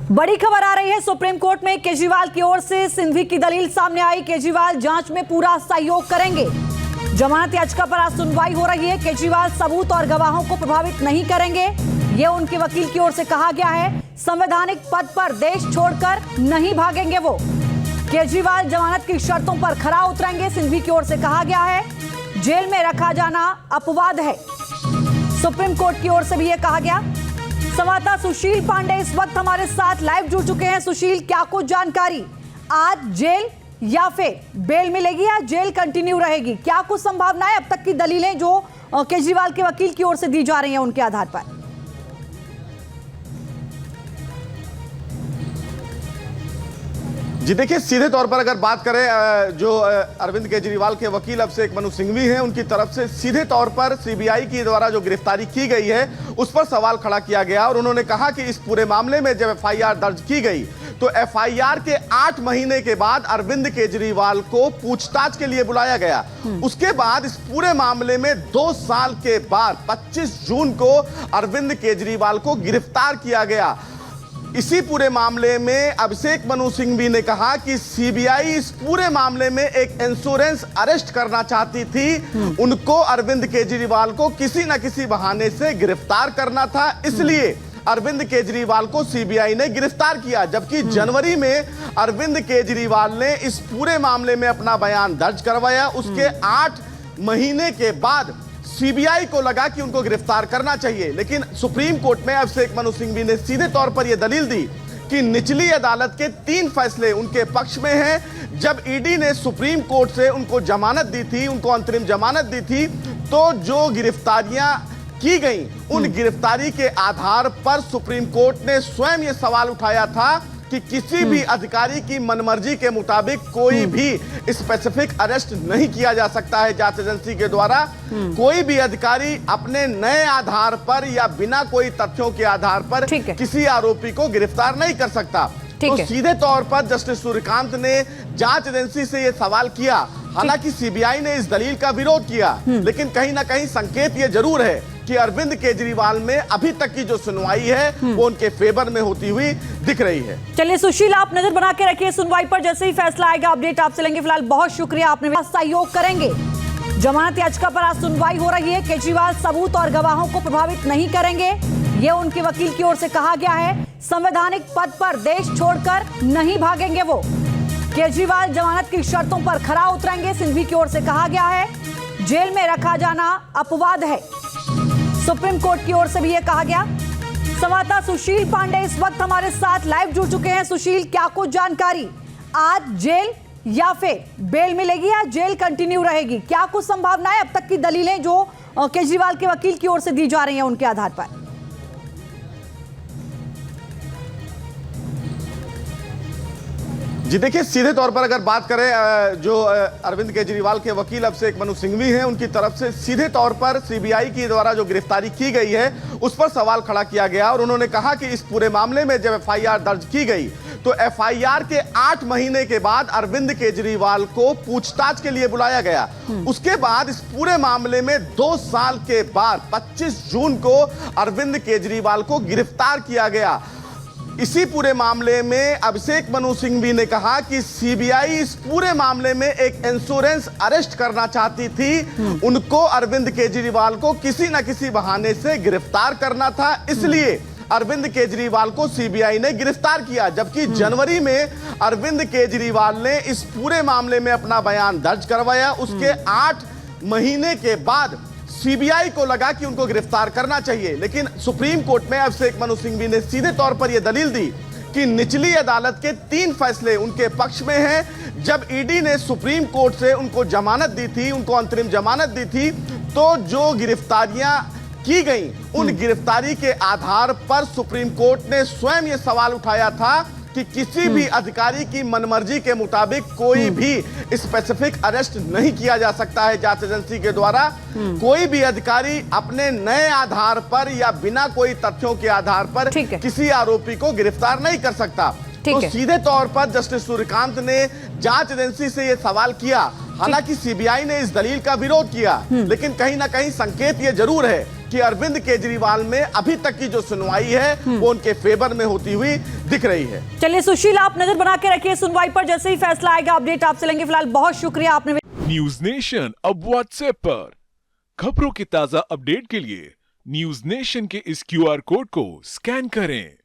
बड़ी खबर आ रही है सुप्रीम कोर्ट में केजरीवाल की ओर से सिंघवी की दलील सामने आई। केजरीवाल जांच में पूरा सहयोग करेंगे। जमानत याचिका पर आज सुनवाई हो रही है। केजरीवाल सबूत और गवाहों को प्रभावित नहीं करेंगे, ये उनके वकील की ओर से कहा गया है। संवैधानिक पद पर देश छोड़कर नहीं भागेंगे वो। केजरीवाल जमानत की शर्तों पर खरा उतरेंगे, सिंघवी की ओर से कहा गया है। जेल में रखा जाना अपवाद है, सुप्रीम कोर्ट की ओर से भी यह कहा गया। संवाददाता सुशील पांडे इस वक्त हमारे साथ लाइव जुड़ चुके हैं। सुशील, क्या कुछ जानकारी, आज जेल या फिर बेल मिलेगी या जेल कंटिन्यू रहेगी? क्या कुछ संभावना है अब तक की दलीलें जो केजरीवाल के वकील की ओर से दी जा रही हैं उनके आधार पर? जी देखिए, सीधे तौर पर अगर बात करें जो अरविंद केजरीवाल के वकील अभिषेक मनु सिंघवी हैं, उनकी तरफ से सीधे तौर पर सीबीआई की द्वारा जो गिरफ्तारी की गई है उस पर सवाल खड़ा किया गया और उन्होंने कहा कि इस पूरे मामले में जब एफआईआर दर्ज की गई तो एफआईआर के 8 महीने के बाद अरविंद केजरीवाल को पूछताछ के लिए बुलाया गया। उसके बाद इस पूरे मामले में 2 साल के बाद 25 जून को अरविंद केजरीवाल को गिरफ्तार किया गया। इसी पूरे मामले में अभिषेक मनु सिंघवी ने कहा कि सीबीआई इस पूरे मामले में एक इंश्योरेंस अरेस्ट करना चाहती थी। उनको अरविंद केजरीवाल को किसी न किसी बहाने से गिरफ्तार करना था, इसलिए अरविंद केजरीवाल को सीबीआई ने गिरफ्तार किया। जबकि जनवरी में अरविंद केजरीवाल ने इस पूरे मामले में अपना बयान दर्ज करवाया। उसके 8 महीने के बाद सीबीआई को लगा कि उनको गिरफ्तार करना चाहिए, लेकिन सुप्रीम कोर्ट में अभिषेक मनु सिंघवी ने सीधे तौर पर यह दलील दी कि निचली अदालत के 3 फैसले उनके पक्ष में हैं। जब ईडी ने सुप्रीम कोर्ट से उनको जमानत दी थी, उनको अंतरिम जमानत दी थी, तो जो गिरफ्तारियां की गई उन गिरफ्तारी के आधार पर सुप्रीम कोर्ट ने स्वयं यह सवाल उठाया था कि किसी भी अधिकारी की मनमर्जी के मुताबिक कोई भी स्पेसिफिक अरेस्ट नहीं किया जा सकता है जांच एजेंसी के द्वारा। कोई भी अधिकारी अपने नए आधार पर या बिना कोई तथ्यों के आधार पर किसी आरोपी को गिरफ्तार नहीं कर सकता। तो सीधे तौर पर जस्टिस सूर्यकांत ने जांच एजेंसी से यह सवाल किया। हालांकि सीबीआई ने इस दलील का विरोध किया, लेकिन कहीं ना कहीं संकेत यह जरूर है कि अरविंद केजरीवाल में अभी तक की जो सुनवाई है वो उनके फेवर में होती हुई दिख रही है। चलिए सुशील, आप नजर बना के रखिए सुनवाई पर, जैसे ही फैसला आएगा अपडेट आपसे लेंगे। फिलहाल बहुत शुक्रिया, आपने सहयोग करेंगे। जमानत याचिका पर आज सुनवाई हो रही है। केजरीवाल सबूत और गवाहों को प्रभावित नहीं करेंगे, ये उनके वकील की ओर से कहा गया है। संवैधानिक पद पर देश छोड़कर नहीं भागेंगे वो। केजरीवाल जमानत की शर्तों पर खरा उतरेंगे, सिंघवी की ओर से कहा गया है। जेल में रखा जाना अपवाद है, सुप्रीम कोर्ट की ओर से भी यह कहा गया। संवाददाता सुशील पांडे इस वक्त हमारे साथ लाइव जुड़ चुके हैं। सुशील, क्या कुछ जानकारी, आज जेल या फिर बेल मिलेगी या जेल कंटिन्यू रहेगी? क्या कुछ संभावना है अब तक की दलीलें जो केजरीवाल के वकील की ओर से दी जा रही हैं उनके आधार पर? जी देखिए, सीधे तौर पर अगर बात करें जो अरविंद केजरीवाल के वकील अभिषेक मनु सिंघवी हैं, उनकी तरफ से सीधे तौर पर सीबीआई की द्वारा जो गिरफ्तारी की गई है उस पर सवाल खड़ा किया गया और उन्होंने कहा कि इस पूरे मामले में जब एफआईआर दर्ज की गई तो एफआईआर के 8 महीने के बाद अरविंद केजरीवाल को पूछताछ के लिए बुलाया गया। उसके बाद इस पूरे मामले में 2 साल के बाद 25 जून को अरविंद केजरीवाल को गिरफ्तार किया गया। इसी पूरे मामले में अभिषेक मनु सिंघवी ने कहा कि सीबीआई इस पूरे मामले में एक इंश्योरेंस अरेस्ट करना चाहती थी। उनको अरविंद केजरीवाल को किसी न किसी बहाने से गिरफ्तार करना था, इसलिए अरविंद केजरीवाल को सीबीआई ने गिरफ्तार किया। जबकि जनवरी में अरविंद केजरीवाल ने इस पूरे मामले में अपना बयान दर्ज करवाया। उसके 8 महीने के बाद सीबीआई को लगा कि उनको गिरफ्तार करना चाहिए, लेकिन सुप्रीम कोर्ट में अभिषेक मनु सिंघवी ने सीधे तौर पर यह दलील दी कि निचली अदालत के 3 फैसले उनके पक्ष में हैं। जब ईडी ने सुप्रीम कोर्ट से उनको जमानत दी थी, उनको अंतरिम जमानत दी थी, तो जो गिरफ्तारियां की गई उन गिरफ्तारी के आधार पर सुप्रीम कोर्ट ने स्वयं यह सवाल उठाया था कि किसी भी अधिकारी की मनमर्जी के मुताबिक कोई भी स्पेसिफिक अरेस्ट नहीं किया जा सकता है जांच एजेंसी के द्वारा। कोई भी अधिकारी अपने नए आधार पर या बिना कोई तथ्यों के आधार पर किसी आरोपी को गिरफ्तार नहीं कर सकता। तो सीधे तौर पर जस्टिस सूर्यकांत ने जांच एजेंसी से यह सवाल किया। हालांकि सीबीआई ने इस दलील का विरोध किया, लेकिन कहीं ना कहीं संकेत यह जरूर है कि अरविंद केजरीवाल में अभी तक की जो सुनवाई है वो उनके फेवर में होती हुई दिख रही है। चलिए सुशील, आप नजर बना के रखिए सुनवाई पर, जैसे ही फैसला आएगा अपडेट आपसे लेंगे। फिलहाल बहुत शुक्रिया आपने। न्यूज नेशन अब व्हाट्सएप पर खबरों की ताजा अपडेट के लिए न्यूज नेशन के इस QR कोड को स्कैन करें।